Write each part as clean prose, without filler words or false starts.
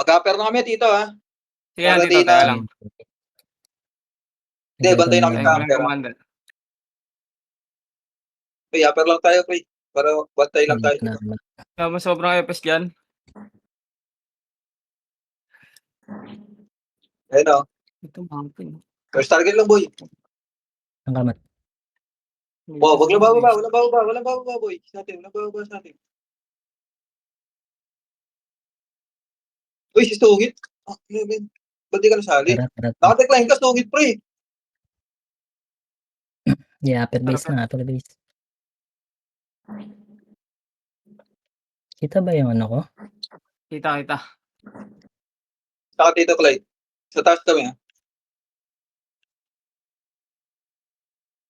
Mag-upper na kami dito, Sige lang para dito, di teka na lang. hindi, bantay na Tayo kita ko lang upper, commander. Pre, upper lang tayo, pre, para bantay lang tayo dito. Sobrang epes dyan. Ayun, Ito, mountain. first target lang, boy. Ang kamat. Wag lang bababa, walang bababa, boy. Walang bababa sa atin. Uy, si Sugit. Ba't di ka nasali? Tara. Naka-decline ka, Sugit, pre. Yeah, upper base na, upper base. Kita ba yung ano ko? Kita. Saka dito, Clyde. Sa taas kami,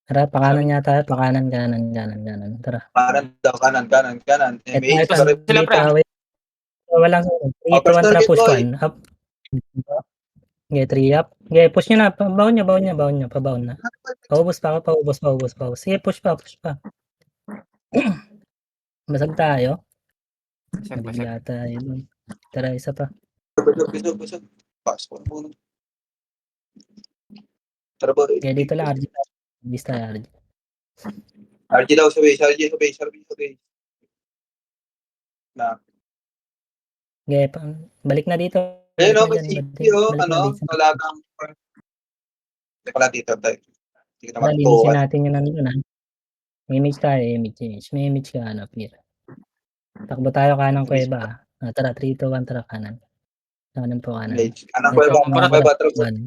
Tara, pakanan niya tayo, pakanan, kanan. Tara. Kanan daw, kanan. MH, Ito, sorry. Sila, pre. wait. Walang 3, 2, 1, tara, push 1. Up. Okay, 3 up. Okay, push nyo na. Pabaon nyo. Pabaon na. Paubos pa. Sige, push pa. Basag tayo. Nabigla tayo dun. Tara, isa pa. Busog. Passport muna. Tara, boy. Okay, dito lang, RG. Bis tayo, RG. RG daw sa base, RG sa base. Na. Okay, balik na dito. Ayun, Balik na may dyan. CP, Balik na base. talagang. Teka lang dito, tayo. Hindi kita Tara, linisin matutukan. natin yun nandun, ha. May image tayo, image. May image ka, Pir. Takbo tayo kanang kuweba, tara, 3, 2, 1, tara kanan. Kanan po, kanan. Kanan kuweba, tara. 1,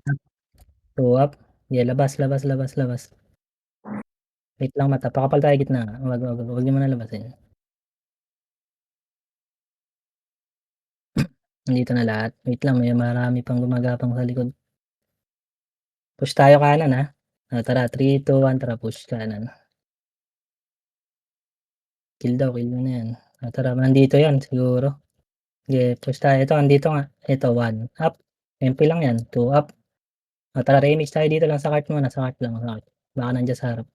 2 up. Yeah, labas. Wait lang mata, pakapal tayo gitna. Wag niyo muna labasin. Nandito na lahat. Wait lang, may marami pang gumagapang sa likod. Push tayo kanan, ha. Tara, 3, 2, 1, tara, push kanan. Kill mo na yan. Tara, nandito yan siguro. Okay, push tayo. Ito, andito nga. Ito, 1 up. MP lang yan, 2 up. Tara, re-image tayo dito lang sa cart muna. Sa cart lang. Baka nandiyan sa harap.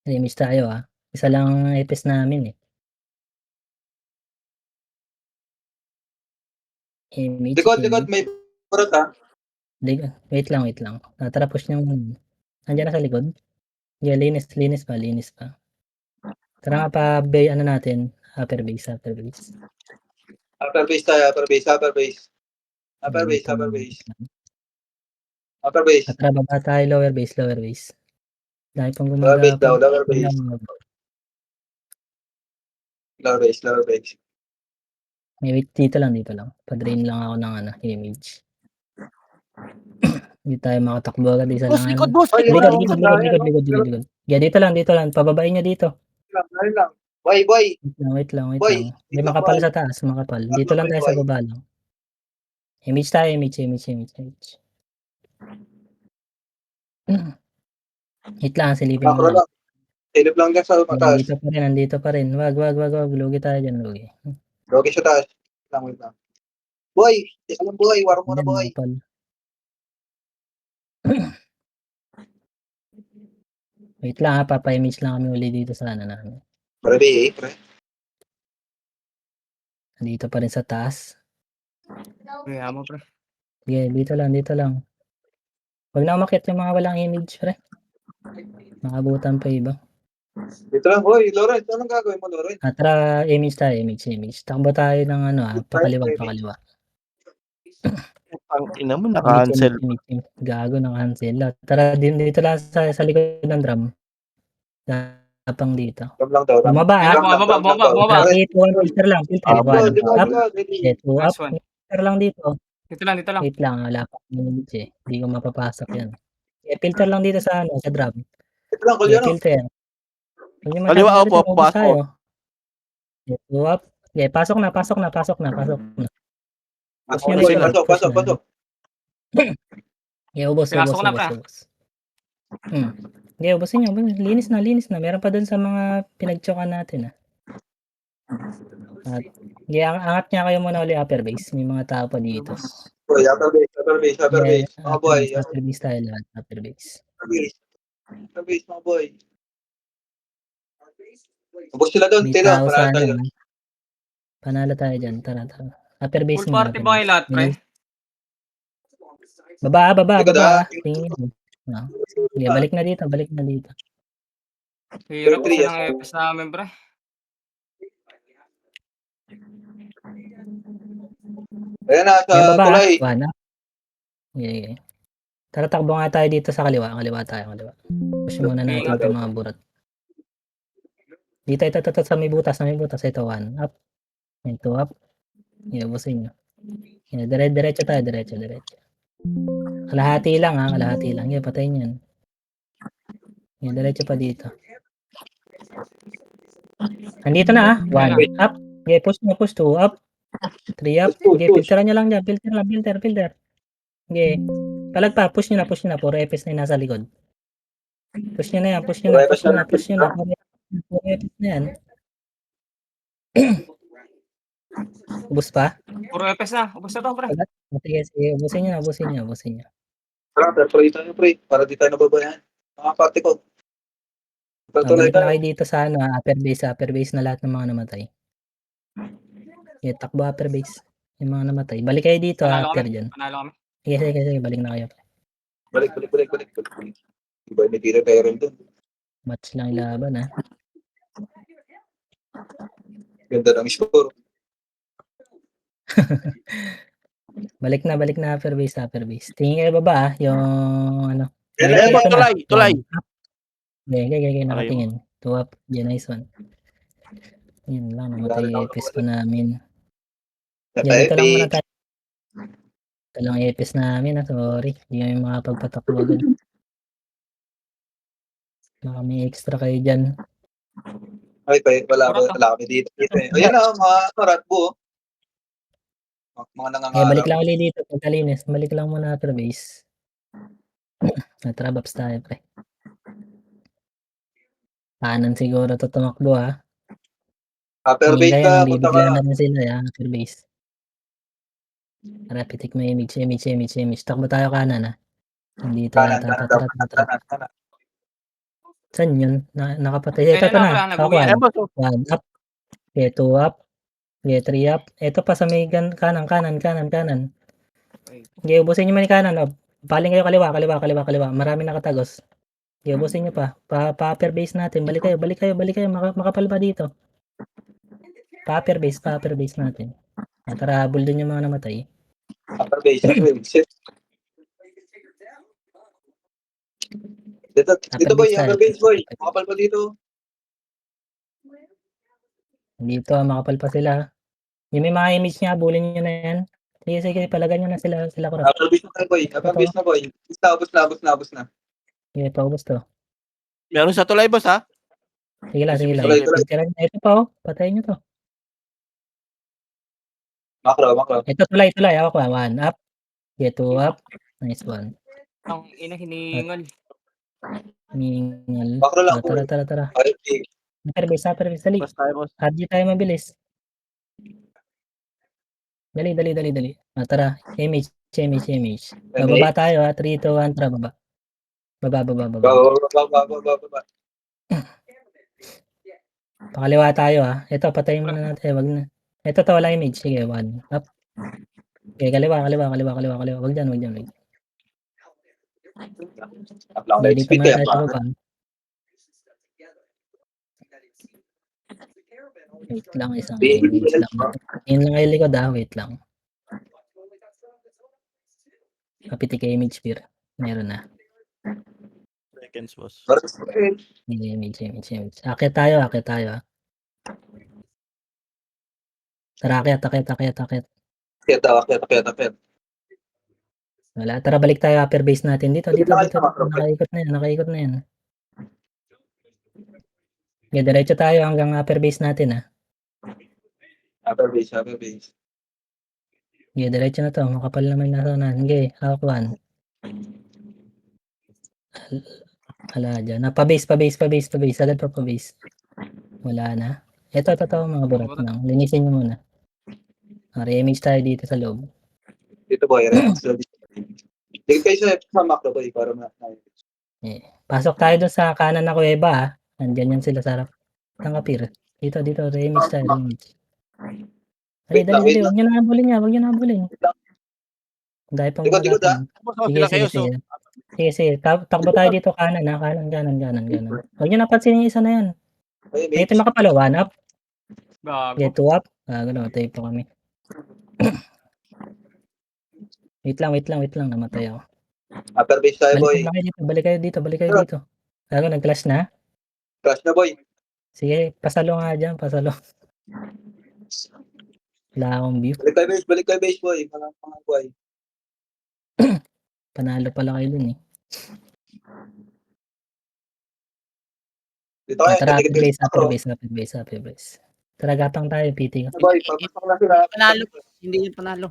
Re-image tayo, ha. Isa lang epes namin, eh. Image. Likod, may purot, ha. Wait lang. Tara, push nyo. Nandiyan na sa likod. Yeah, linis pa. Tara nga pa, ano natin. Upper base. Upper base tayo, upper base. Tara, baba tayo, lower base. Dahil pang Lower base daw, gumagapang. Lower base. May wait, dito lang. Pa-drain lang ako ng image. Hindi tayo makatakbo agad. Isa Boss, lang. likod, boss. Likod. Yeah, dito lang. Pababain nyo dito. Lang. Boy. Wait lang. Boy, May makapal sa taas. Dito lang tayo sa baba lang. Image tayo. Wait lang, silipin mo lang. Silip lang dyan sa mataas. Nandito pa rin. Wag. Lugi tayo dyan, lugi. Logi sa taas. Wait lang. Boy, isa lang boy. Waro mo na boy. Wait lang, papa-image lang kami uli dito sa namin. Pre. Nandito pa rin sa taas. Kaya mo, pre. Sige, dito lang. Huwag na umakyat yung mga walang image, pre. Makabutan pa iba. Dito lang, boy. Lawrence, anong gagawin mo, Lawrence? Tara, image tayo. Takbo tayo ng pakaliwa. Ang ina mo, naka-cancel. Gago, naka-cancel. Tara, dito lang sa likod ng drum. Tapang dito. Lang daw. Bumaba. 3, 2, 1, filter lang. Up. 2 up. Filter lang dito. Dito lang. Wait lang, wala pa image, eh. Hindi ko mapapasok yan. Filter lang dito sa drum. Ito lang, Kulyano. Filter. Kaliwa ako, pasok. 2 up. Okay, pasok na. Push nyo Pasok. dito. Okay, ubos. Pinasok na, pre. Okay, ubusin nyo. Linis na. Meron pa dun sa mga pinagtsokan natin, Okay, angat niya kayo muna uli upper base. May mga tao pa dito. Boy, upper base. Mga boy. Upper base tayo lahat. Upper base, mga boy. Ubos sila doon, may Tilo. tao sa ano. Panalo tayo dyan. Tara. Upper base Full muna. party upper ba kayo base. lahat, pre? Baba. Tingin mo. No. Sige, balik na dito. Hirap kasi Three, ng EPS namin, pre. Ayan na, Yan sa baba. tulay. 1 up. Okay. Tara, takbo nga tayo dito sa kaliwa. Kaliwa. Push muna natin itong mga burat. Dito, ito, sa may butas. Ito, 1 up. 2 up. Iubusin nyo. Diretso tayo, diretso. Kalahati lang. Yan, patayin yan. Yan, diretso pa dito. Andito na 1 up. Okay, push 2 up. 3 up. Okay, filteran nyo lang dyan. Filter. Okay. Palag pa, push nyo na. Puro EPS na yung nasa likod. Push nyo na yan. Puro EPS na yan. Ubus pa? Puro EPS na. Ubus na to, pre. Sige, ubusin nyo. Tara, pray tayo, pray. Para di tayo nababayaan. Mga party ko. Tulay Balik na tayo. kayo dito sa upper base na lahat ng mga namatay. Okay, takbo upper base. Yung mga namatay. Balik kayo dito after dyan. Panalo kami. Sige, balik na kayo. Balik. Iba yung natira tayo rin dun. Match lang ilaban ha. Ganda ng score. Balik na upper base. Tingin kayo baba yung ano. Yan, Ito na. tulay. Okay, nakatingin. 2 up. Yan, nice one. Yun lang, namatay yung EPS pa namin. Yan, ito lang muna tayo. Ito lang EPS namin. Sorry. Hindi kami makapagpatakbo agad. Baka may extra kayo dyan. Ay, wala kami dito. Ayan na, mga ratbo. Mga nangangarap. Balik lang ulit dito. Pagkalinis. Balik lang muna upper base. Natrabaps tayo, pre. Kanan siguro to tumakbo ha. Upper base ka, punta ka. Bibigla na rin sila ya, upper base. Tara, pitik mo image. Takbo tayo kanan ha. Dito Kanan. tara. Saan yun? Nakapatay. Ito na. Naguyan. 1 up. Okay, 2 up. Okay, 3 up. Ito pa sa may kanan. Okay, ubusin nyo man yung kanan. Paling kayo kaliwa. Marami nakatagos. Okay, ubusin nyo pa. Pa-upper base natin. Balik kayo. Makapal pa dito. Pa-upper base natin. Tara, habol din yung mga namatay. Upper base. Dito boy, upper base boy. Makapal pa dito. Dito, makapal pa sila. Yung may mga image niya, habulin nyo na yan. Sige, palagan nyo na sila kurap. Upper base na boy. Ubus na. Okay, paubos to. Meron sa tulay, boss, ha? Sige lang. Tuloy. Ito pa patayin nyo to. Makro. Ito tulay. Ako 1 up. Okay, 2 up. Nice one. Ang hiningal. Mingal. Makro lang. Tara. RFK. Upper base, dali. Boss tayo, boss. RG tayo mabilis. Dali. Tara, image. Bababa tayo ha. 3, 2, 1, tara baba. Baba. Baba. Pakaliwa tayo ha. Ito, patayin muna natin. Wag na. Ito to, wala image. Sige, 1 up. Okay, kaliwa. Wag dyan. Upload Dito speed muna kaya tayo sa pa. baba. Wait lang, isang image lang. Yun lang yung likod ha. Wait lang. Kapitik image peer. Meron na. Seconds, boss. Image. Akit tayo ha. Tara, akit. Kaya. Wala. Tara, balik tayo upper base natin. Dito. Nakaikot na yan. Okay, diretso tayo hanggang upper base natin ha. Upper base. Okay, diretso na to. Makapal naman nasa na. Okay, hawak 1. Wala dyan. Pa-base. Agad pa pa-base. Wala na. Ito, mga burat lang. Linisin nyo muna. Re-image tayo dito sa loob. Dito boy. Dito kayo sa macro boy para Pasok tayo doon sa kanan na kuweba ha. Nandyan yan sila sa harap. Tangkapir. Dito. Re-image tayo. Dali, Wait lang, dali, wait dali. lang. Huwag niyo na habulin yan. Huwag niyo na habulin. Wait lang. Dahil pang Likod, likod, magapang. Boss, oh, Sige, sila sige, kayo, sige. so. Sige, sige. Takbo tayo dito kanan, ha. Kanan. Huwag niyo napansinin yung isa na yan. Ay, Ito mate. makapalo. 1 up. Gago. Okay, 2 up. Namatay pa kami. Wait lang. Namatay ako. Upper base tayo, boy. Balik kayo dito. Nag-clash na? Crash na, boy. Sige, pasalo nga dyan, pasalo. Wala akong view. Balik tayo base, boy. Mga boy. Panalo pala kayo dun eh. Dito kayo. Tara, Dikit-dikit upper base. Tara, gapang tayo, PT ka. boy. Papasok lang sila. Panalo. Hindi yan panalo.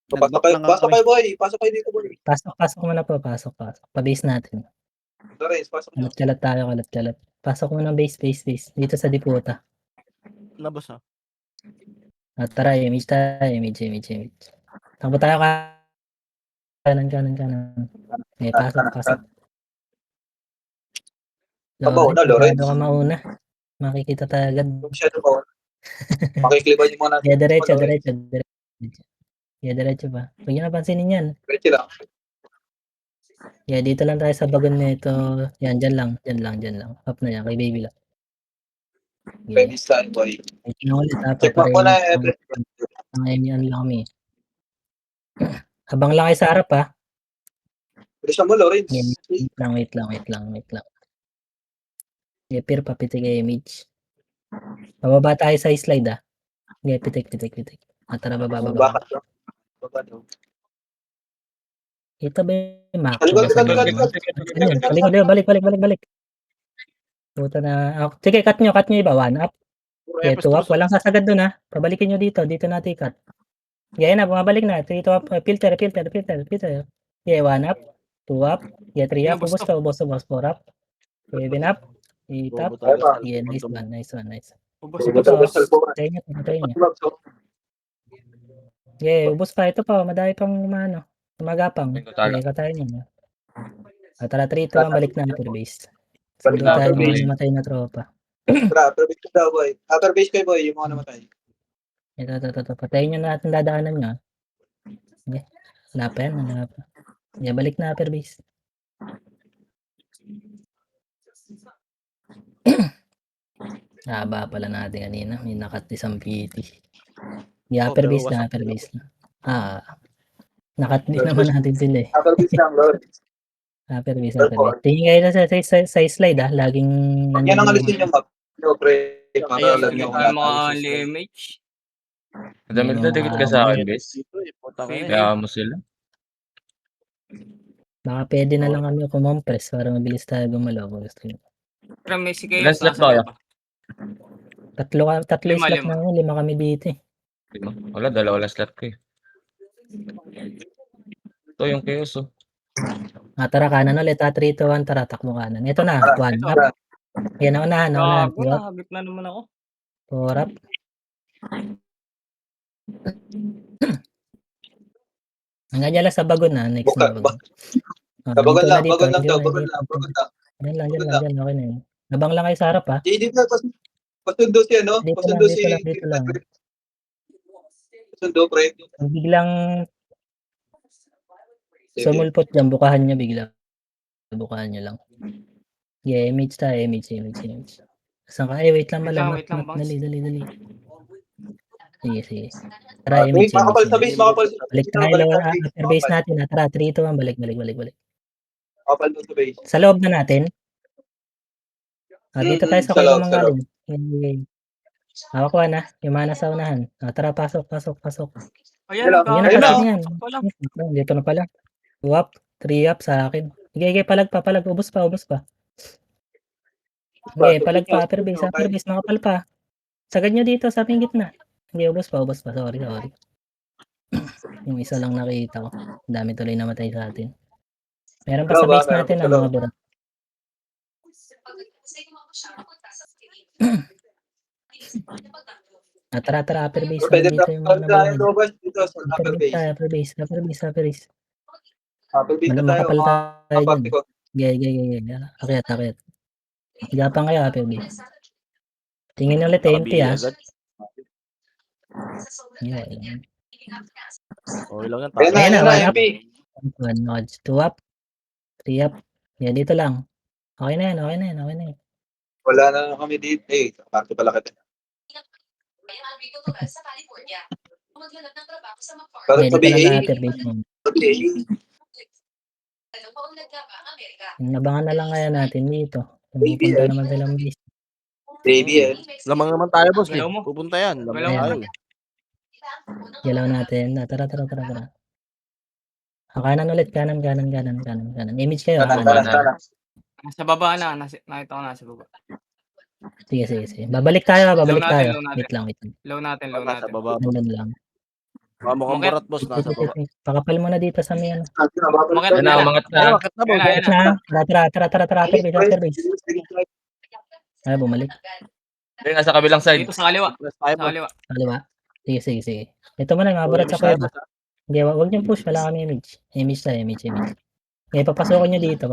Pasok kayo, boy. Pasok kayo dito, boy. Pasok muna po, pasok. Pa-base natin. Torres, pasok nyo. Kalat tayo. Pasok muna base. Dito sa Diputa. Na, boss, ha? Tara, image. Takbo tayo kanan. Okay, pasok. Tabaw na, Lawrence. Ka mauna. Makikita tayo agad. Masyado pa. Makikliban yung mga Yeah, diretso. Yeah, diretso ba? Huwag niyo napansinin yan. Diretso lang. Yeah, dito lang tayo sa bagon nito. Yan, dyan lang. Up na yan, kay baby lang. Yeah. Ready style, boy. Wait lang ulit ha. Check mo na, Ang yan lang kami. Habang lang kayo sa harap ha. Bilisan mo, Lawrence. Wait lang. Yeah, pero papitik kay image. Bababa tayo sa slide ha. Yeah, pitik. Tara, baba. Bakit? Baba. Ito ba yung map? Likod. Balik. Puta na. Sige, cut nyo iba. 1 up. Yeah, 2 up. Walang sasagad dun ha. Pabalikin nyo dito. Dito natin i-cut. Yeah, na. Bumabalik na. 3 up. Filter. Yeah, 1 up. 2 up. Yeah, 3 up. Ubos. 4 up. 7 up. 8 up. Yeah, nice one. Ubos. Patay nyo. Yeah, ubos pa. Ito pa. Madami pang magapang. Yeah, katayin nyo. Tara, 3, 2, 1. Balik na upper base. Siguro tayo yung namatay na tropa. Tara, upper base daw, boy. Upper base kayo, boy. Yung mga namatay. Ito. Patayin nyo natin dadaanan nyo. Okay. Wala pa yan. Yeah, balik na upper base. Haba pala natin kanina. May nakat isang PT. Yeah, upper base na. Nakat din naman natin sila eh. Upper base lang, Lawrence. Upper base. Tingin kayo sa slide ah. Laging Yan ang alisin yung map. No, pre. Para Ayun, lagi Yung yung mga LMH. Damit na dikit ka sa akin, bes. Pwede. Kaya mo sila. Baka pwede na lang kami kumompress para mabilis tayo gumalaw. Gusto nyo. Pero may sige. Ilan slot ba kayo? Tatlo Lima, slot lima. na yun. 5 kami dito eh. Wala, 2 lang slot ko eh. Ito yung chaos oh. Tara kanan ulit. 3, 2, 1. Tara, takbo kanan. Ito na. 1 up. Yan, naunahan. Gago, 2 up. nahagip na naman ako. 4 up. Hanggang dyan lang sa bagon na. Next na bagon. Bagon lang Dyan lang. lang. Okay na yun. Nabang lang kayo sa harap ha. Hindi na, pasundo siya, no? Dito lang. Pasundo, pre. Pag biglang sumulpot dyan, bukahan nyo bigla. Bukahan nyo lang. Yeah, image tayo. Image. Saan ka? Wait lang pala. Wait lang, boss. Dali. Sige. Tara, image. Makapal sa base. Balik tayo. Upper base natin. Tara, 3, 2, 1. Balik. Makapal doon sa base. Sa loob na natin. Dito tayo sa sa loob, kulungan galing. Hawak ko na. Yung mana sa unahan. Tara, pasok. Ayan, Ayun, gago. Ayun na, Ayun yan. Dito na pala. 2 up, 3 up sa akin. Sige, palag. Ubus pa. Okay, palag pa. Upper base. Makapal pa. Sagad nyo dito sa ating gitna. Hindi, ubus pa. Sorry. Yung isa lang nakita ko. Dami tuloy namatay sa atin. Meron pa sa base natin ang mga burat. Tara, upper base. Pwede Dito yung mga nabuhay. dito sa upper base. Upper base. Upper base na tayo. Makapal tayo Kaparte ko. Yeah. Akyat. Gapang kayo, upper base. Tingin ulit, empty ah. Yun. Okay lang yan. Ayan na, Ayan na, ayan na, one up. MP. 1 nods, 2 up, 3 up. Yan, dito lang. Okay na yan, okay na yan, okay na yan. Wala na kami dito. Eh, parte pala kita. Para Okay, sa dito lang BA. sa base mo. Sa BA. Nabangan na lang kaya natin dito. Baby, Pupunta eh. naman silang base. Baby, eh. Lamang naman tayo, boss. Eh. Galaw mo. Pupunta yan. Lamang Galaw mo. tayo. Galaw natin. Tara. Kanan ulit, kanan. Image kayo, Kanan, kanan. kanan. Nasa baba na. Nakita ko nasa baba. Sige. Babalik tayo. Low natin. Wait lang. Low natin. Nasa baba. Nandun lang. Mukhang Umakit. barat, boss. Nasa baba. Pakapal mo na dito sa may ano. Umakit Yan na, umangat na. Ay, bakit na, boss? Ayan na. Tara, after base. Ay, bumalik. Yung nasa kabilang side. Dito sa kaliwa. Press tayo, Sa boss. kaliwa. Diba? Sige. Ito mo na, mabarat sa Image tayo, kuweba. boss, ah. Hindi, wag niyo push. Wala kami image. Image. Okay, papasokin niyo dito.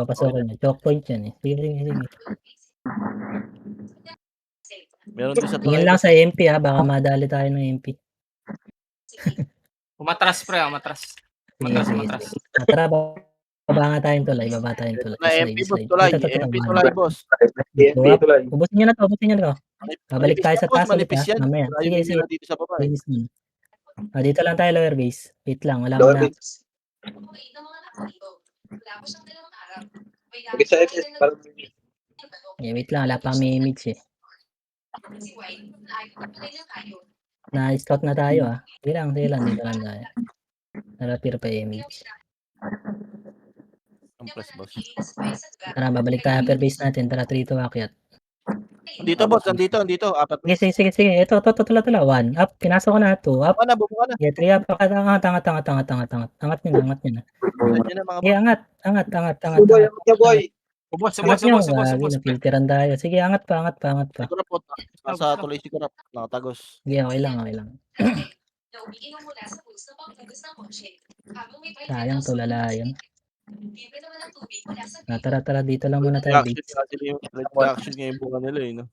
Choke point yan eh. Sige. Meron din sa Tingin tulay, lang boss. sa MP ha. Baka madali tayo ng MP. Umatras pre. Umatras. Umatras. Tara, baba nga tayong tulay. Na MP, boss. Slide. Tulay. Ito, MP, one. tulay, boss. TNP tuloy. Ubusin niyo na to. Babalik tayo sa taas ulit Manipis ha. yan. Mamaya. Ayun Sige. nila dito sa baba. Eh. Finish mo. Dito lang tayo lower base. Wait lang. Wala Lower muna. bits. Bakit sa FS? Parang Wait lang. Wala pa kami image eh. Na-scout na tayo ah. Sige lang. Dito lang tayo. Narapir pa image. Ang press, boss. Tara, babalik tayo upper base natin. Tara, 3-2 akyat. Dito, boss. Andito. Apat. Sige. Ito, tula. 1 up. Pinasok ko na. 2 up. Bubuka na. 3 up. Angat nyo na. Yan na, mga Sige, angat. Boy, boy. Ubos. Angat nyo. Ubos. Napilteran tayo. Sige, angat pa. Sigurap po. Nasa tuloy sigurap. Nakatagos. Sige, okay lang. Sayang, tulala yun. Tara, dito lang muna tayo. Reaction ngayon bunga nila eh. No?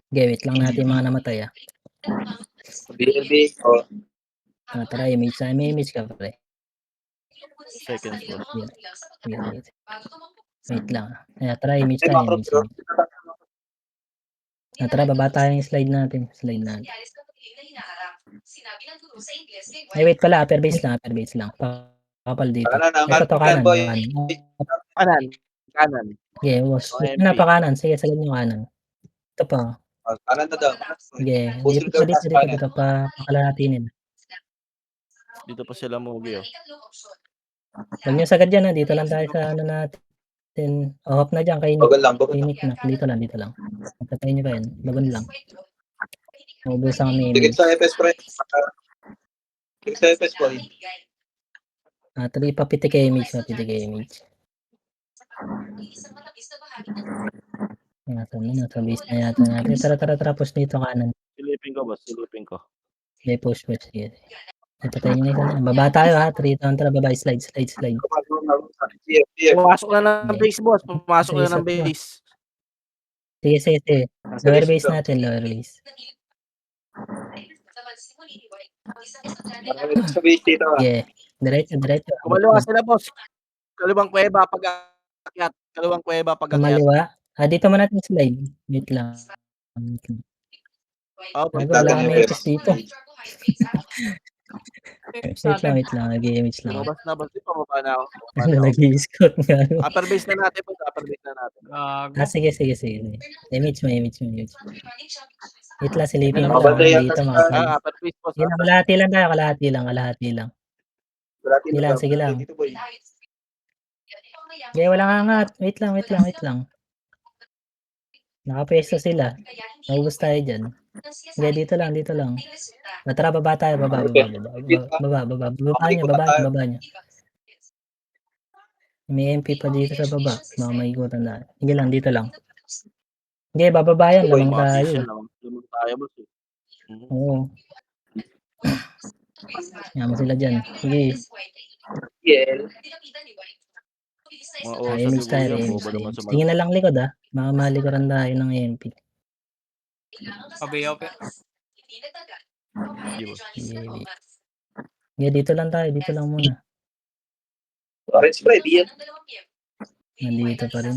Okay, wait lang natin yung mga namatay ah. BNB. Oh. Tara, image sa image ka pre. Seconds, boss. Sige. Wait lang. Tara, image Ay, tayo. macro, bro. Tara, baba tayo yung slide natin. Ay, wait pala. Upper base lang. Pakapal dito. Kanan, Ito to kanan. boy. Kanan. Okay, was. Okay, Ito na pa kanan. Sige, salin yung kanan. Ito pa. Kanan na daw. Sige. Pusil Dito daw sa kanan. dito pa pakalatinin. Dito pa sila mugi oh. Huwag niyo sagad dyan ha. Dito lang tayo sa ano natin. Off na dyan kay Nick. Bagal lang. Nick na. Dito lang. Magkatayin niyo pa yan. Bagon lang. Maubusan kami Tigit image. sa FS, pre. Tigit sa FS, boy. Tuloy papitik kay image. Nasa base na yata natin. Tara. Push dito kanan. Silipin ko boss. Okay, push. Sige. Ipatayin niyo na isa na. Baba tayo ha. 3 down. Tara, baba. Slide. Pumasok na ng base boss. Sige. Lower base natin. Sa base dito. Yeah. Diretso. Kumaliwa sila boss. Kaliwang kuweba pag-akyat. Kumaliwa. Dito mo natin slide. Wait lang. Oh, Wala kami ipis dito. Wait lang. Nag-image lang. Lumabas na boss. Pababa na ako. Nag-i-scout nga. Upper base na natin boss. Gago. Sige. Image mo. Wait lang, silipin ko Mabantay lang. yata Dito si- mga friend. Upper base boss. Sige lang, kalahati lang tayo. Kalahati lang. Sige lang. Dito, boy. Okay, walang angat. Wait lang. Nakapwesto sila. Naubos tayo dyan. Okay, dito lang. Tara, baba tayo. Baba nyo. May MP pa dito sa baba. Mga maikutan na. Sige lang, dito lang. Okay, bababa yan. Lamang tayo. Lumang tayo boss. Oo. Yaman sila dyan. Sige. PL. Mga osa Remix tayo, siguro yan, remix, boba naman remix. sa Tingin na lang likod baka malikuran tayo ng MP. Pabayaw pa. Di ba? Yeah, dito lang tayo, dito lang muna. Orange spray, BM. Nandito pa rin.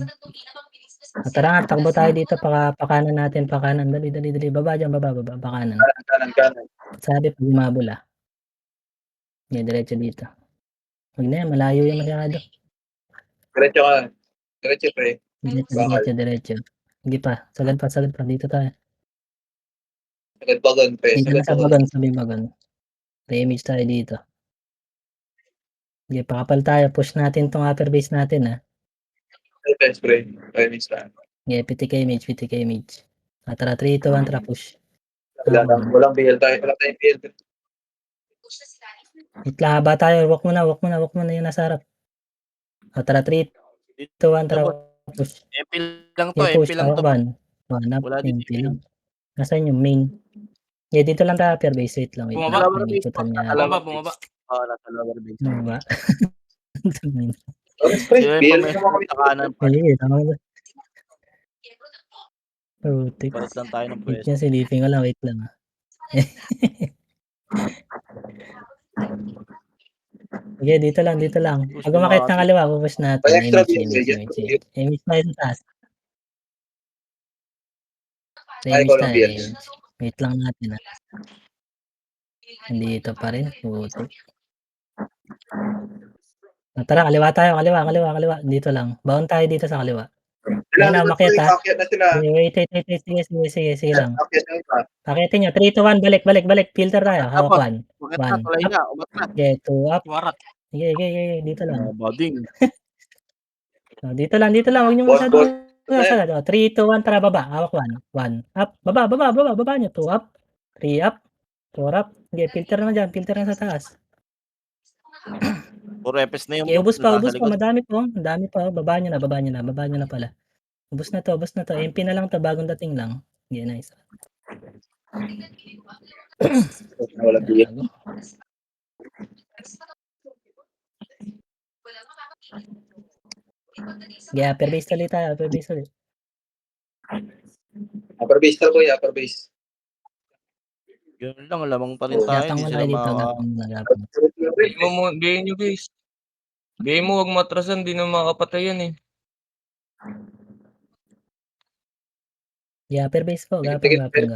Tara nga, takbo tayo dito, pakanan natin, pakanan. Dali, baba dyan, baba, pakanan. Kanan. Sabi pag umabol Yeah, diretso dito. Huwag na yan, malayo yung masyado. Diretso ka. Diretso, pre. Bakal. Diretso. Sige pa, sagad pa, dito tayo. Sagad bagon, pre. Dito na Sagad sa bagon. bagon, sabi bagon. Re-image tayo dito. Sige, pakapal tayo, push natin tong upper base natin Defense, pre. Remix na. Yeah, PTK image. Tara, 3, 2, 1, tara, push. Walang BL tayo. Wala tayong BL. Itlaba tayo, walk mo na yung nasa harap. Tara, 3, 2, 1, tara, push. MP lang to, Yeah, MP push, lang to. 1 up, Wala din MP lang. Nasaan yung main? Yeah, dito lang tayo, upper base, wait lang. Bumaba. Nanikutan niya. Bumaba. Oo, nasa lower base. Ano ba? Orange spray, Sila yung BL pamesa naman kami. sa kanan. Sige, tama na. Putik. Balit lang tayo ng Wait pwesto. niya, silipin ko lang, wait lang. Sige, dito lang. Pag umakit ng kaliwa, pupush natin. May extra Image. BL. Image tayo sa taas. Ay, Image ko lang tayo, BL. image. Wait lang natin Nandito pa rin. Putik. Tara, kaliwa tayo. Kaliwa. Dito lang. Baon tayo dito sa kaliwa. Yan na, umakyat Akyat na sila. Wait. Sige lang. Akyat na iba. Pakitin nyo. 3, 2, 1. Balik. Filter tayo. Hawak 1. Umat na, tulay na, umat na. Okay, 2 up. Warat. Sige. Dito lang. Bading. Dito lang. Huwag nyo Boss, masyadong sagad. 3, 2, 1. Tara, baba. Hawak 1. Up. Baba nyo. 2 up. 3 up. 4 up. Sige, filter na dyan. Filter na sa taas. Puro epes na yung Okay, ubos pa. nasa likod. Madami pa. Baba nyo na pala. Ubos na to. MP na lang to. Bagong dating lang. Okay, nice. Walang BL. Gago. Yeah, upper base ulit tayo. Upper base na, boy. Upper base. Yun lang, lamang pa rin tayo. Gapang Hindi wala sila dito. Gapang. Biyahin nyo guys. Biyahin mo, huwag matrasan. Di na makakapatay yan Yeah, upper base po. Sige, Gapang.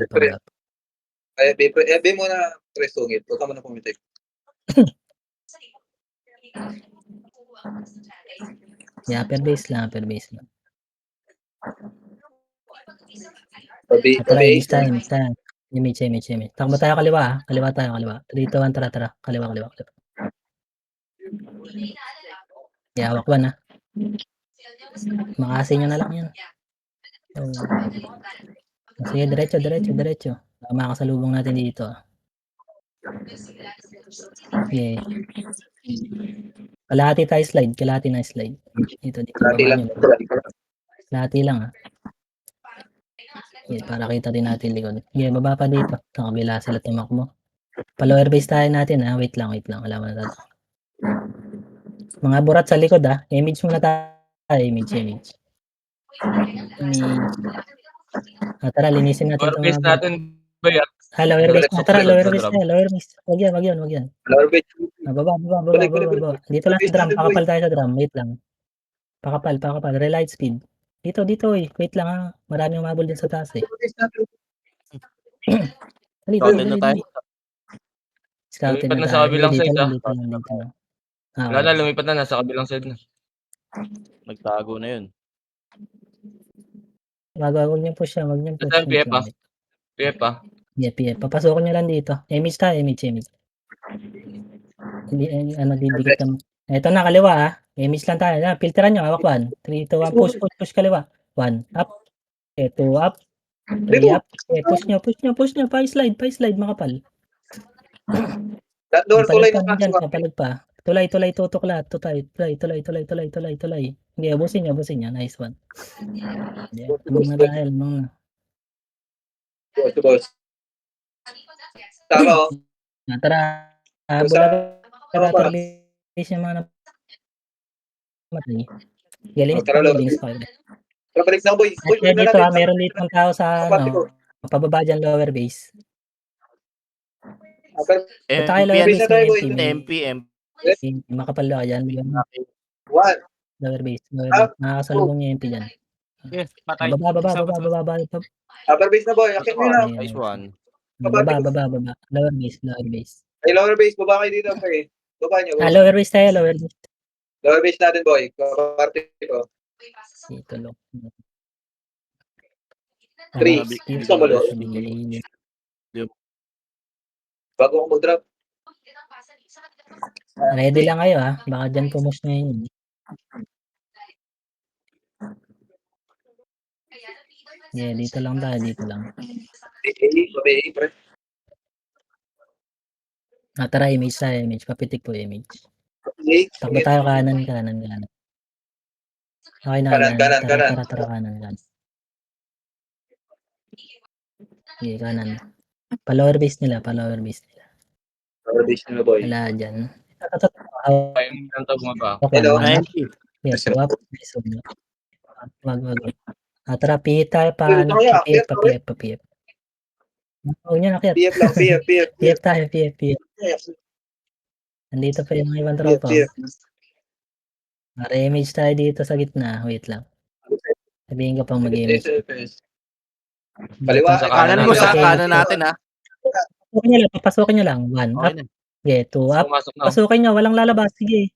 Ay, be mo na presungit. Huwag ka mo na pumitik. Yeah, upper base lang. Tara, image tayo. Image. Takbo tayo kaliwa. Kaliwa tayo. 3, 2, 1, tara. Kaliwa. Yeah, hawak 1 Makasin nyo na lang yan. Sige, diretso. Makasalubong natin dito. Okay. Kalahati tayo slide. Dito. Kalahati lang. Kalahati lang Okay, para kita din natin likod. Okay, baba pa dito. Sa kabila sila tumakbo. Pa-lower base tayo natin Wait lang. Wala mo na tayo. Mga burat sa likod Image muna tayo. Image. Tara, linisin natin Lower itong base mga burat. natin. Bayat. Lower base na. Tara, lower base Drop. tayo. Lower base. Wag yan. Lower base. Baba. Dito lang sa drum. Pakapal tayo sa drum. Wait lang. Pakapal. Relight speed. Dito. Wait lang Marami umabol din sa taas Dali. Scoutin Lumipat na na sa tayo. kabilang Dito side, lang. Wala na, lumipat na. Nasa kabilang side na. Nagtago na yun. Huwag niyong push yan. Saan PF PF Yeah, papasukin nyo lang dito. Image tayo. Hindi, didikit ka mo. Ito na, kaliwa Image lang tayo. Filteran nyo. Hawak 1. 3, 2, 1. Push kaliwa. 1. Up. 2 up. 3 up. Push nyo. Pa-slide. Makapal. Papalag pa. Tulay. Tutok lahat. Tulay. Hindi, abusin nyo. Nice one. Amang na dahil. Boss. Tama Tara. Bulaga. Yung mga namatay. Linis Tara, pa kayo, Lord. linis pa kayo. Tara, balik na, boy. Boy, Kaya balik na dito natin. meron ditong tao sa Kapatid ko. pababa dyan lower base. Punta kayo MP, lower base base na tayo, ng boy. MP. MP. Makapal ka dyan. One. Lower base. Up. Nakakasalubong yung MP dyan. Yes, patay. Baba. Upper base na, boy. Akin mo na. Nice one. Baba. Lower base. Ay, lower base. Baba kayo dito, pre. Baba niyo, boy. Lower base tayo, lower base. Lower base natin, boy. Kapatid ko. Dito lang. Three. Gusto mo, Lord? Bago ako mag-drop. Ready lang kayo baka dyan pumus na yun. Yeah, dito lang tayo, dito lang. Babae, pre. Tara, image tayo, image. Papitik po, image. Babae. Takbo tayo kanan. Okay na, Kanan. Tara, kanan. Okay, kanan. Pa-lower base nila. Lower base nila, boy. Wala dyan. Ayun lang to bumaba. Hello. Yes, swap. Wag. Tara, pihit tayo pa. Ito kaya, Pa-PF. Huwag niyo nakyat. PF lang, PF. PF tayo, PF. Nandito pa yung ibang tropa. Re-image tayo dito sa gitna. Wait lang. Sabihin ko pang mag-image. Kaliwa. Kanan mo sa kanan natin Papasukin nyo lang. 1 up. Okay, 2 up. Pumasok na. Pasukin nyo, walang lalabas. Sige.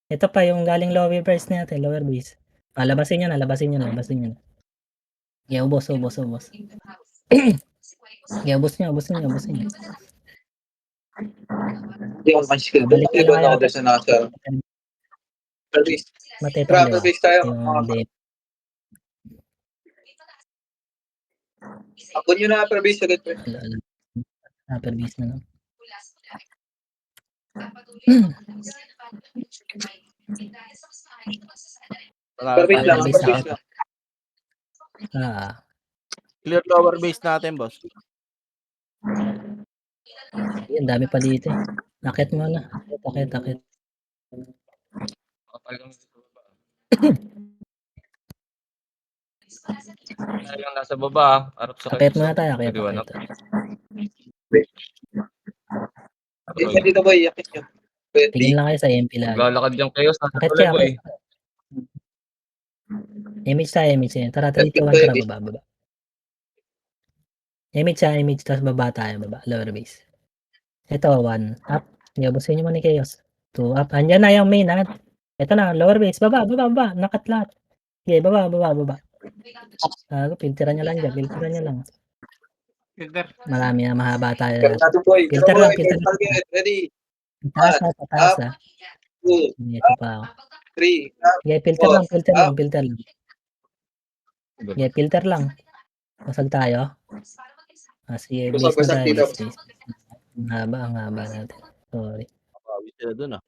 Ito pa yung galing lower base natin, lower base. Labasin nyo na. Okay, ubos. Okay, ubos nyo. Hindi ako masiskil. Balik na lang ako sa nasa. Service. Matay Upper base tayo. Ako nyo na upper base agad, pre. Upper base na lang. Upper base lang. Clear lower base natin, boss. Yan, dami pa dito. Akit mo na. Akit. Kapal kami sa baba. Talagang nasa baba. Harap sa Akit muna tayo. Akit. Dito, boy. Yakit nyo. Tingin lang kayo sa MP lagi. Lalakad yung kayo sa Akit tuloy, siya. boy. Image tayo. Tara, 3, 2, 1. Tara, baba. Image, tapos baba tayo. Lower base. Ito, 1 up. Iyabusin nyo muna ni Chaos. 2 up. Andyan na yung main Ito na, lower base. Baba. Nakat lahat. Okay, baba. Filteran nyo lang dyan. Marami na, mahaba tayo. Filter lang. Ready. Taas. 2, Ito pa ako. 3. Okay, filter lang. Okay, filter lang. Basag tayo. Sige, base na Basag tayo. dito. Base. Ang haba natin. Sorry. Pawis sila dun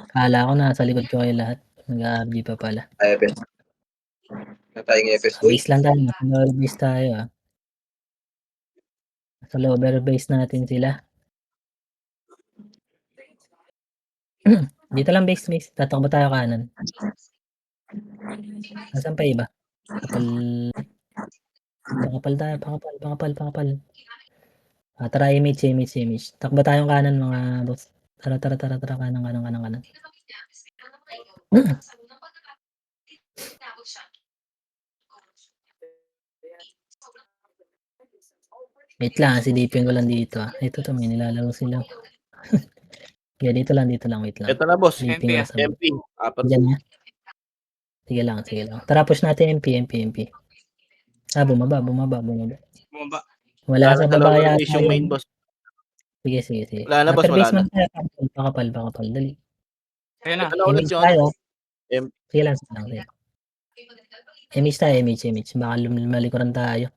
Kala ko nasa likod ko kayo lahat. Nag-RG pa pala. IFS. Natayang IFS, boy. Base lang tayo. Lower base tayo Sa lower base natin sila. Dito lang base. Tatakbo tayo kanan. Nasaan pa iba? Pakapal tayo. Pakapal. Tara, image. Takbo tayong kanan, mga boss. Tara. Kanan. Wait lang, silipin ko lang dito. Ito may nilalaro sila. Kaya dito lang, wait lang. Ito na, boss. Silipin ko sa MP. Apat. Diyan na. Sige lang. Tara, push natin MP. Bumaba. Wala sa baba yata. Yung main, boss. Sige. Wala na, boss. Upper base Wala na. man tayo. Pakapal. Dali. Ayan na. Image tayo. M- Sige lang. Image tayo. Baka lumalikuran tayo.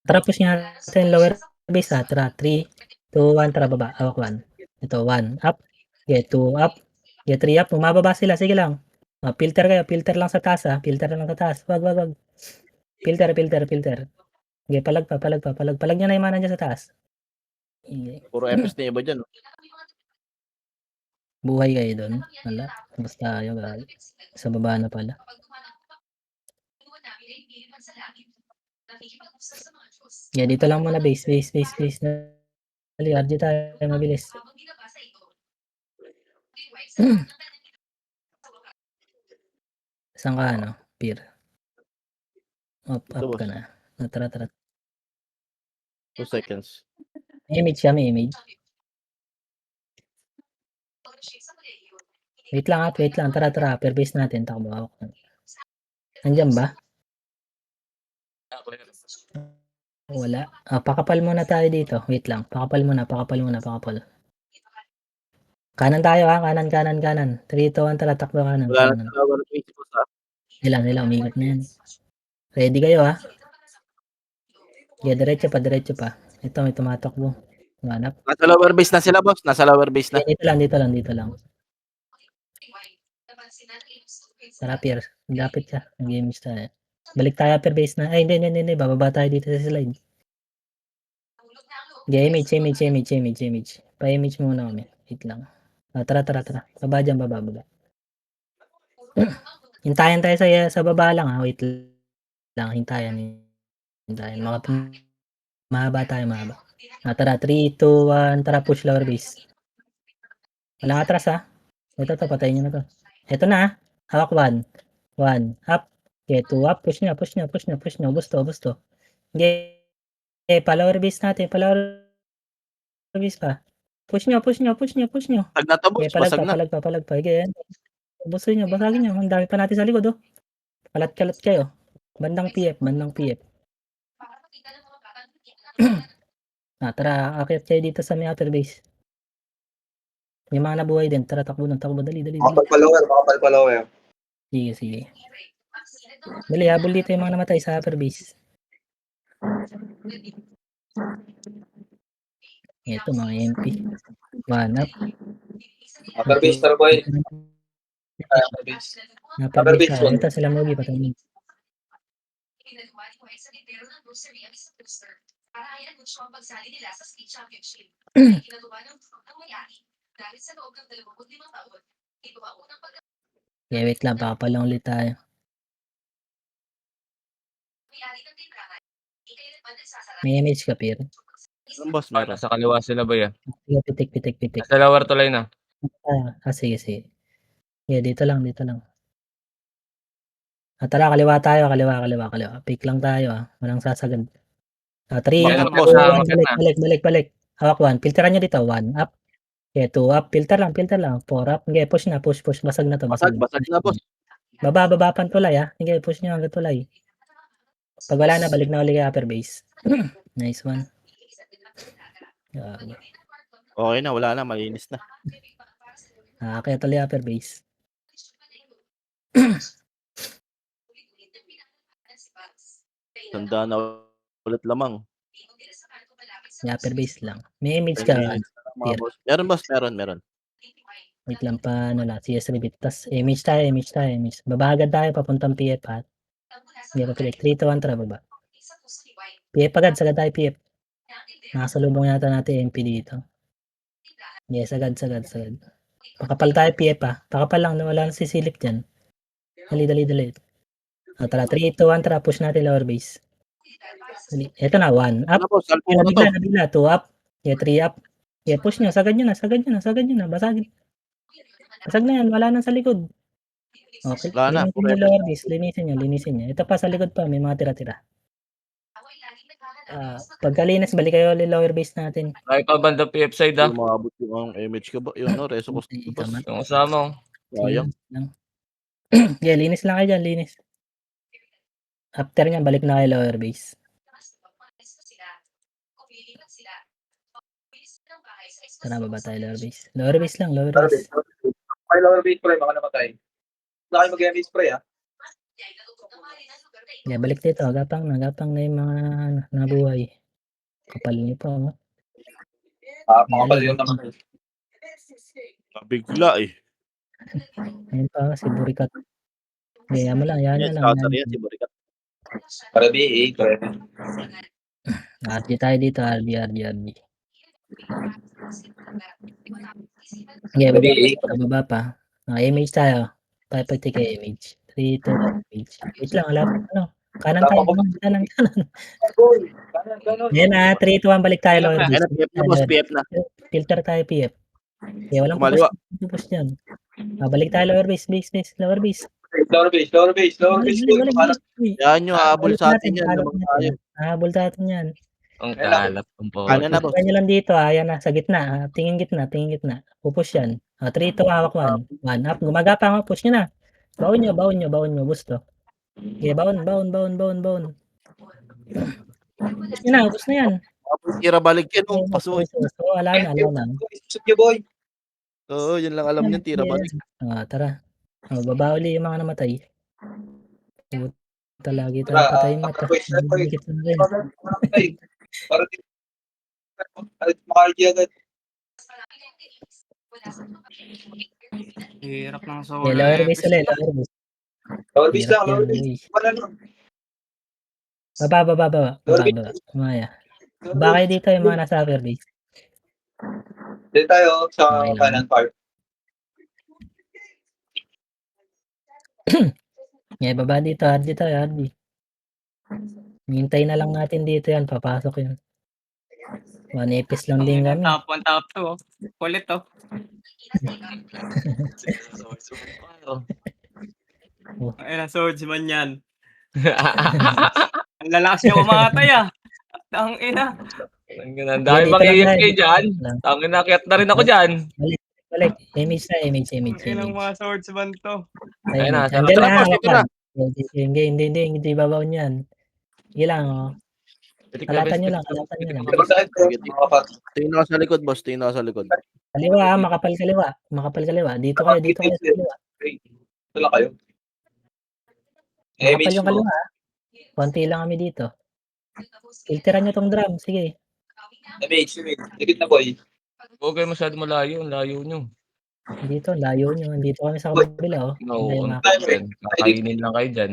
Tara, push natin lower base Tara, 3, 2, 1. Tara, baba. Awak 1. Ito, 1 up. Okay, 2 up. Okay, 3 up. Bumababa sila. Sige lang. Filter kayo. Filter lang sa taas Wag. Filter. Okay, palag nyo na yung mana dyan sa taas. Puro FS na iba dyan. Buhay kayo doon? Wala. Basta tayo, gago. Sa baba na pala. Yeah, dito lang muna base. Dali, RG tayo, mabilis. Saan ka, Pier? Up Ito, boss. ka na. Tara. 2 seconds. May image siya, may image. Wait lang. Tara. Per base natin. Takbo ako. Nandiyan ba? Wala. Pakapal muna tayo dito. Wait lang. Pakapal muna. Kanan tayo ha. Kanan. 3, 2, 1. Tara, takbo kanan. Wala na sa base, boss, ha? Nila. Umigot na yan. Ready kayo ha? Yeah, diretso pa. Ito, may tumatakbo. Hanap. Nasa lower base na sila, boss. Nasa lower base na. Dito lang. Tara, Pier. Lapit siya. Nag-games tayo. Balik tayo per base na. Ay, hindi. Bababa tayo dito sa slide. Image. Pa-image muna kami. Wait lang. Tara. Baba dyan. Hintayan tayo sa baba lang ha. Wait lang. Hintayan. Mahaba tayo. Tara. 3, 2, 1. Tara, push lower base. Walang atras ha. Ito, patayin nyo na to. Ito na ha. Hawak 1. Up. Okay, 2 up. Push nyo. Gusto. Okay. Pa lower base natin. Push nyo. Tag na to, boss. Okay, Basag na. palag pa. Okay, basagin nyo. Ang dami pa natin sa likod, oh. Kalat kayo. Bandang PF. Tara, akyat kayo dito sa may upper base. Yung mga nabuhay din. Tara, takbo. Dali. Makapal pa lower. Sige. Dali, habol dito yung mga namatay sa upper base. Ito, mga MP. One up. Upper base, tara boy. Upper base. Upper base tayo. Ito sila Mogi, patay. Okay, wait lang. Pakapalang ulit tayo. May image ka, Pier. Meron, boss. Meron. Nasa kaliwa sila ba yan? Pitik. Nasa lower tuloy na. Sige. Yeah, dito lang. Tara, kaliwa tayo. Kaliwa. Pick lang tayo, ha. Walang sasagad. 3, Bakit, 2, boss? 1, balik. Hawak 1. Filteran nyo dito. 1 up. Okay, 2 up. Filter lang. 4 up. Okay, push na. Basag na to. Basag na, boss. Baba pan tulay, ha. Okay, push nyo hanggang tulay. Pag wala na, balik na ulit kay upper base. Nice one. Okay na, wala na. Malinis na. Kaya tuloy upper base. Tanda na ulit lamang. Upper base lang. May image ka. Pier. Meron, boss. Meron. Wait lang pa, CS rebit. Tas image tayo. Baba agad tayo, papuntang PF, ha. Hindi pa pilik. 3, 2, 1, tara, baba. PF agad, sagad tayo PF. Nakasalubong yata natin MP dito. Yes, agad. Pakapal tayo PF, ha. Pakapal lang, wala nang sisilip dyan. Dali. Tara, 3, 2, 1, tara, push natin lower base. Ito na, 1 up. Nabigla, 2 up. Yeah, 3 up. Yeah, push nyo, sagad nyo na. Basagin. Basag na yan, wala nang sa likod. Okay, Wala na, linisin nyo. Ito pa sa likod pa, may mga tira-tira. Pagkalinis, balik kayo ulit lower base natin. Ay, pa banda PF side, ha? Hindi maabot yung image ka ba? Yun, no? Reso ko. Yung kasama, Sayang. Yeah, linis lang kayo dyan, linis. After nyan, balik na kayo lower base. Tara, baba tayo lower base. Lower base lang. May lower base spray, baka namatay. Wala kayo mag-MV spray, ha? Yeah, balik dito. Gapang na yung mga nabuhay. Kapal niyo pa, ha? Makapal yun naman. Nabigla, eh. Ayun pa, si Burikat. Yan mo lang. Yes, yan, si Burikat. Para BA, RG tayo dito, RG. Sige, baba Sabi, pa, baba pa. Image tayo. Papati kay image. 3, 2, 1, image. Wait lang, wala pa ano. Kanan tayo, kanan. Ganon. Ayan na, 3, 2, 1, balik tayo Ayan lower na, base. PF na boss, PF na. Filter tayo PF. Okay, walang Kumaliwa. pupus dyan. Balik tayo lower base, lower base. Lower base, boy. Balik. Yan yung habol sa atin yan, Habol lamang tayo. Habol natin yan. Ang kalap ng Ano na, boss? Pupush nyo lang dito, ayan na, sa gitna. Tingin gitna. Pupush yan. 3, 2, hawak 1. 1 up, gumagapang, push nyo na. Baon nyo, gusto. Okay, baon. Ubus na yan. Tira balik yan, pasuy. So, wala na. Shoot niyo, boy. Oo, yun lang alam niyan, tira balik. Tara. Baba uli yung mga namatay. Lagi tayo patay mata. Dikit na rin. Para di maka-RG agad. Hirap ng Okay, solo. lower base ulit, lower base. Lower base lang, Hirap lower yan, base. guys. Wala lang. Baba. Kumaya. Baba kayo dito yung mga nasa upper base. Dito tayo sa Okay lang. kanan part. Yeah, baba dito, RD tayo, RD. Hintay na lang natin dito yan, papasok yun. 1 epis lang din kami. Top 1, top 2. Oh. Kulit oh. Ayun, swordsman yan. Ang lalakas niya umatay ah. Ang ina. Ang dami bang AFK dyan. Tangin na, kiyat na rin ako dyan. Balik. Image. Ilang mga swordsman to. Ayun na, Andyan tara, na, boss, dito na. Hindi babaw niyan. Sige lang, oh. Kalatan nyo lang. Diba sa ito? Tingin ako sa likod, boss. Tingin ako sa likod. Kaliwa, makapal kaliwa. Dito kayo sa kaliwa. Ito lang kayo. Makapal yung kaliwa. Konti lang kami dito. Filteran nyo tong drum, sige. Image. Dikit na, boy. Huwag kayo masyado malayo. Ang layo nyo. Dito, layo nyo. Dito kami sa kabila, oh. No, Hindi, ang makapal. dyan. Kakainin lang kayo dyan.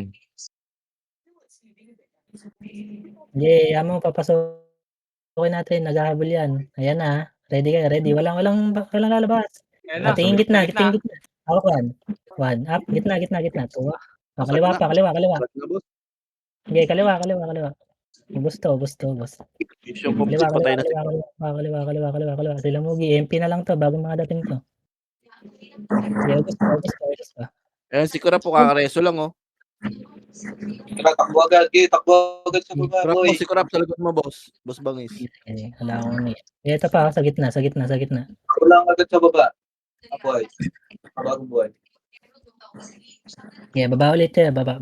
Hindi, mo papasokin natin. Naghahabol yan. Ayan na. Ready kayo, ready. Walang lalabas. Ayan na. Tingin gitna. Hawak 1 up, gitna. Tuwa. Kaliwa. Ba't na, boss? Okay, kaliwa. Gusto. Yung pumsit, patay na siya. Kaliwa. Sila Mugi, MP na lang to, bagong mga dating to. Okay, August pa. Ayan, si Kura po, kakareso lang, oh. Takbo agad sa baba, Kurap boy. mo, si Kurap sa likod mo, boss. Boss Bangis. Okay, wala akong may. Ito pa, sa gitna. Takbo lang agad sa baba. Boy. Bagong boy. Okay, baba ulit eh. Baba.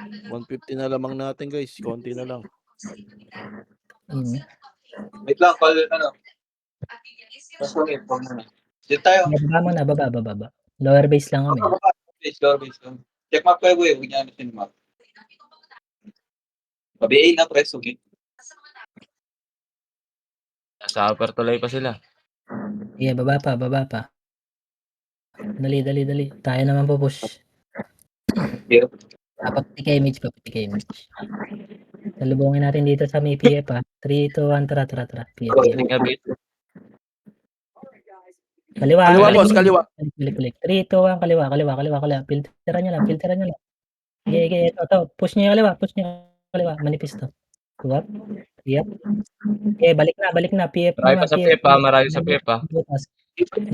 150 na lamang natin, guys. Konti na lang. Wait lang, call, Mas lang yun, dito tayo. Baba. Lower base lang kami. Lower base lang. Check map kayo, boy. Huwag niya natin map. Pabiyain na, press. Okay. Sa upper tuloy pa sila. Okay, baba pa. Dali. Tayo naman po push. Here. Papati ka image. Salubungin natin dito sa may PF, 3, 2, 1, tara. PF. Kaliwa, boss, kaliwa. Balik. 3, 2, 1, kaliwa. Filteran nyo lang. Okay, ito. Push nyo yung kaliwa. Manipis to. Tuwap. Yep. Okay, balik na. PF Marami naman. pa sa PF ha. Marami sa PF ha.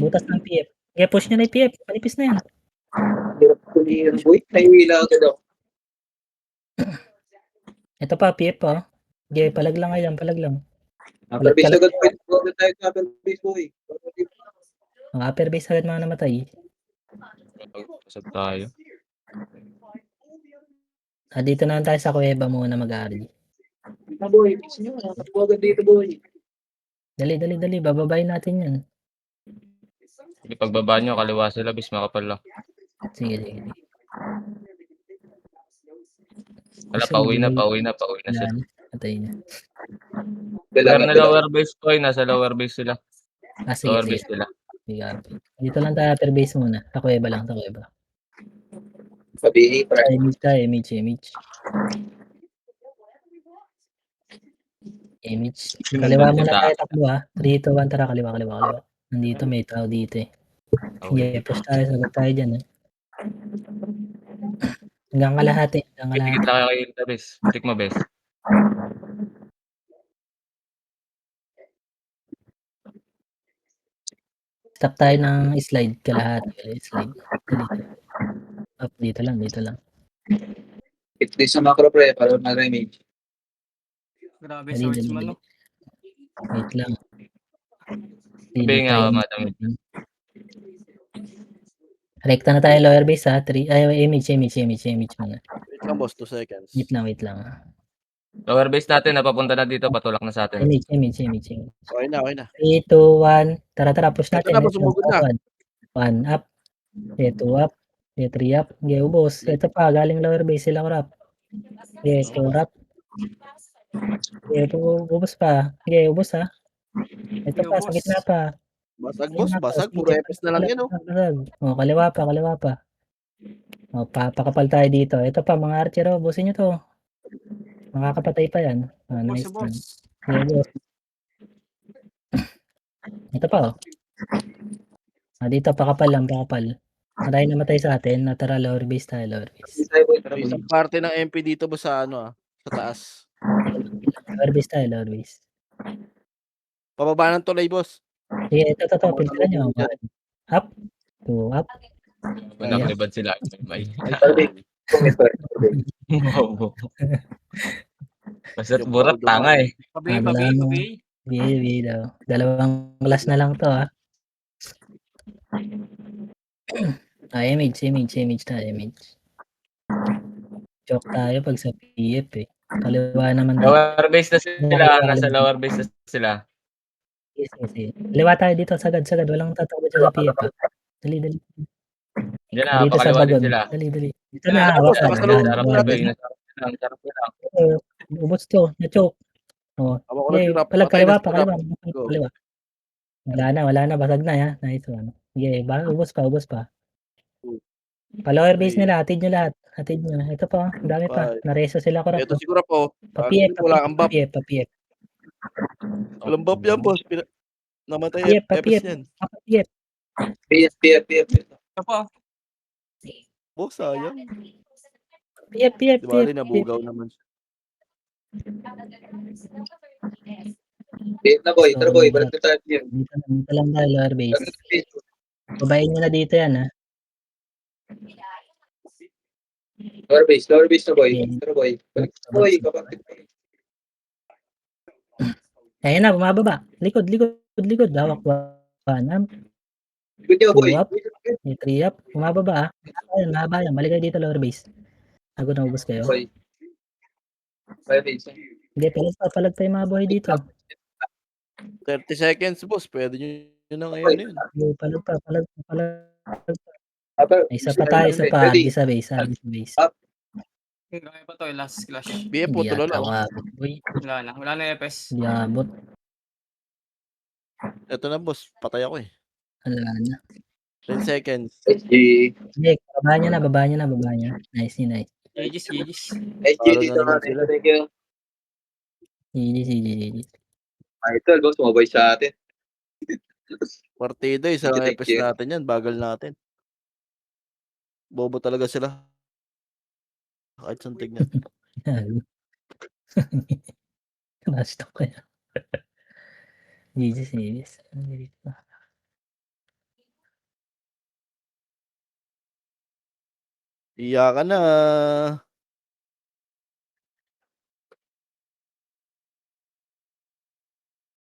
Butas ng PF. Okay, push nyo na yung PF. Manipis na yan. Hirap ko ni boy. Naiwila agad ako. Ito pa, PF pa. Okay, palag lang. Upper base agad, boy. Agad tayo sa upper base, boy. Ang upper base agad mga namatay. Pasad tayo. Dito na tayo sa kuweba muna mag-aari. Boy, base nyo. Takbo agad dito, boy. Dali. Bababayin natin yan. Pagbaba nyo, kaliwa sila. Bis makapal lang. Sige. Wala, pauwi na sila. Patay na. Pero na lower base ko nasa lower base sila. Lower Sige. base sila. Sige. Dito lang tayo upper base muna. Sa kuweba lang. Pabiyain, pre. Image. Image. Yung Kaliwa ganda muna ta. tayo takbo, 3, 2, 1, tara kaliwa, kaliwa, kaliwa. Nandito may tao dito, eh. Sige, Okay. push tayo, sagot tayo diyan, eh. Hanggang kalahati, hanggang Dikit kalahati. lang kayo kay Bes. Pitik mo, Bes. Stop tayo ng slide, kalahati ulit slide. Dali. Up, dito lang, dito lang. It sa macro pre, para mag-image. Grabe, Dali, dali, swordsman, dali. no? Wait lang. Sabihin nga ako, Tayo. madam. Rekta na tayo lower base, ha. 3, ay, image muna. Wait lang, boss. 2 seconds. Wait lang. Lower base natin, napapunta na dito, patulak na sa atin. Image. Okay na. 3, 2, 1. Tara, push Ito natin. na, boss. Sumugod na. 1 up. 2 up. 3 up. Okay, ubos. Ito pa, galing lower base sila corrupt. Okay, 4 up. Okay, ubos pa. Okay, ubos, ha. Ito pa, sa gitna pa. Basag, boss. Basag. Puro epes na lang yan, oh. Basag. O, kaliwa pa. O, papakapal tayo dito. Ito pa, mga archer, oh. Busin nyo to. Makakapatay pa yan. Nice one. Boss. Okay, boss. Ito pa, oh. Dito, pakapal. Maray namatay sa atin. Tara, lower base tayo, lower base. May isang parte ng MP dito, boss, sa ano, sa taas. Lower base. Pababa ng tulay, boss. Sige, ito. Pintahan nyo. 1 up. 2 up. Naglibad sila. May. Basta't burat, tanga eh. Kabi. Baby daw. Dalawang class na lang to, ha. Image tayo. Joke tayo pag sa PF, eh. Kaliwa naman dito. Lower base na sila. Nasa lower base na sila. Sige. Kaliwa tayo dito, sagad. Walang tatakbo dyan sa PF, ha. Dali. Diyan na, Dito sa pakaliwa din bagod. sila. Dali. Dito na, Boss, hawakan. nakasalubong Sarap na na ba natin. yun? Sarap lang. Ubos to, na-choke. O, Ako ko okay, na palag patay na kaliwa. Go. Kaliwa. Wala na, basag na, ha. Nice one. Sige, ubos pa. Pa-lower base nila, hatid nyo lahat. Ito pa, ang dami pa. Five. Nareso sila ko Ito siguro po. Pa-PF. Wala kang buff. Pa-PF. Walang buff yan, boss. Namatay PF, epes yan. Pa-PF. PF. Ito pa. Boss, sayang. PF. Di ba, nabugaw naman siya. PF na boy, tara boy, balik na tayo PF. Dito lang tayo, lower base. Babayin nyo na dito yan, ha. Lower base na boy. Okay. Tara boy, balik na boy, kapatid. Ayan na, bumababa. Likod. Hawak 1 up. Good job boy. 2 up. 3 up. Bumababa, ha. Mahaba yan. Balik kayo dito, lower base. Ako na ubos kayo. Boy. Lower base. Hindi, palag tayo mga buhay dito. 30 seconds, boss. Pwede nyo na ngayon yun. Palag pa. Apa? Isa pa tayo, Ready? Sa base. Kaya pa to, last clash. BF po, Hindi tulo ata lang. umabot, boy. Wala na epes. Hindi abot. Ito na, boss. Patay ako eh. Wala na. 10 seconds. SG. Sige, baba niya. Nice. GG's. SG Talo na dito naman natin. sila. Thank you. GG. Idol, boss, sumabay sa atin. Partida, isang Thank epes you. natin yan. Bagal natin. Bobo talaga sila. Kahit saan tignan. Nastok kaya. GG. Iyakan na.